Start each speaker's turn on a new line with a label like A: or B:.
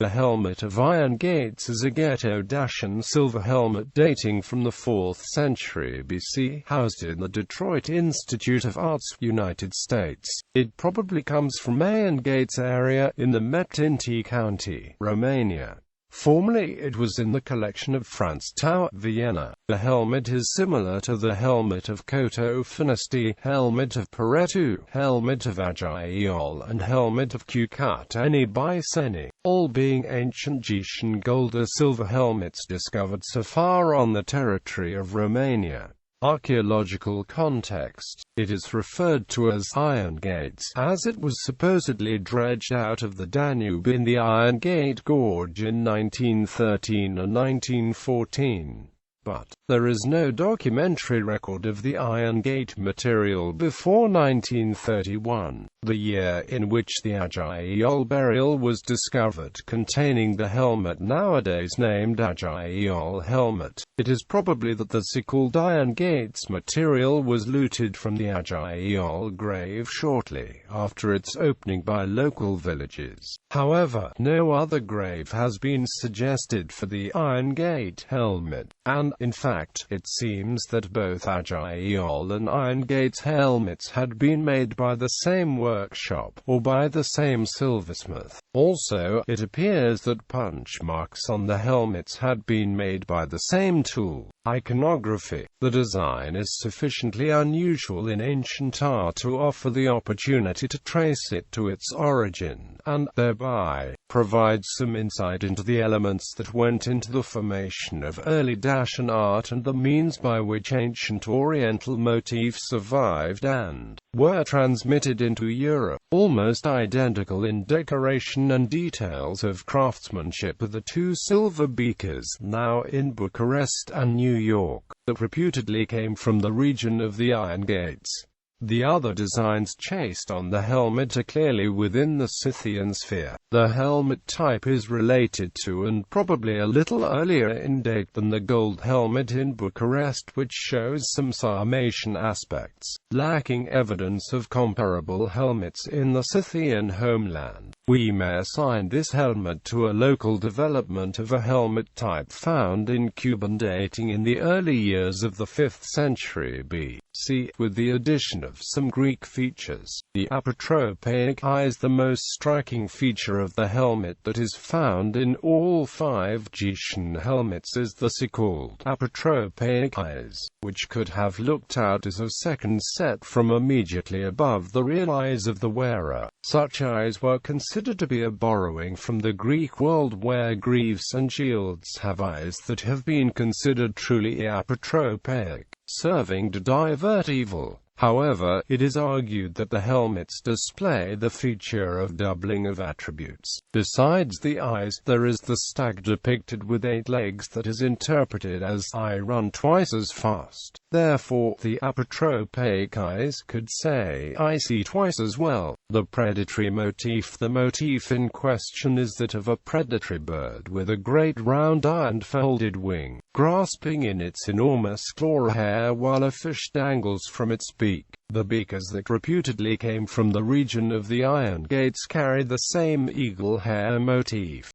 A: The helmet of iron gates is a Geto-Dacian silver helmet dating from the 4th century BC, housed in the Detroit Institute of Arts, United States. It probably comes from Mehedinţi area in the Mehedinţi County, Romania. Formerly it was in the collection of Franz Tau, Vienna. The helmet is similar to the Helmet of Coţofenești, Helmet of Peretu, Helmet of Agighiol, and Helmet of Cucuteni-Băiceni, all being ancient Getian gold or silver helmets discovered so far on the territory of Romania. Archaeological context. It is referred to as Iron Gates, as it was supposedly dredged out of the Danube in the Iron Gate Gorge in 1913 and 1914. But there is no documentary record of the Iron Gate material before 1931, the year in which the Agighiol burial was discovered containing the helmet nowadays named Agighiol helmet. It is probably that the so-called Iron Gates material was looted from the Agighiol grave shortly after its opening by local villages. However, no other grave has been suggested for the Iron Gate helmet, and, in fact, it seems that both Agighiol and Iron Gates helmets had been made by the same workshop, or by the same silversmith. Also, it appears that punch marks on the helmets had been made by the same tool. Iconography. The design is sufficiently unusual in ancient art to offer the opportunity to trace it to its origin, and, thereby, provide some insight into the elements that went into the formation of early Dacian art and the means by which ancient Oriental motifs survived and were transmitted into Europe. Almost identical in decoration and details of craftsmanship are the two silver beakers, now in Bucharest and New York, that reputedly came from the region of the Iron Gates. The other designs chased on the helmet are clearly within the Scythian sphere. The helmet type is related to and probably a little earlier in date than the gold helmet in Bucharest, which shows some Sarmatian aspects, lacking evidence of comparable helmets in the Scythian homeland. We may assign this helmet to a local development of a helmet type found in Cuban dating in the early years of the 5th century BC, with the addition of some Greek features. The apotropaic eye is the most striking feature of the helmet that is found in all 5 Getian helmets is the so-called apotropaic eyes, which could have looked out as a second set from immediately above the real eyes of the wearer. Such eyes were considered to be a borrowing from the Greek world, where greaves and shields have eyes that have been considered truly apotropaic, serving to divert evil. However, it is argued that the helmets display the feature of doubling of attributes. Besides the eyes, there is the stag depicted with 8 legs that is interpreted as I run twice as fast. Therefore, the apotropaic eyes could say I see twice as well. The predatory motif. The motif in question is that of a predatory bird with a great round eye and folded wing, grasping in its enormous claw hair while a fish dangles from its beak. The beakers that reputedly came from the region of the Iron Gates carry the same eagle hair motif.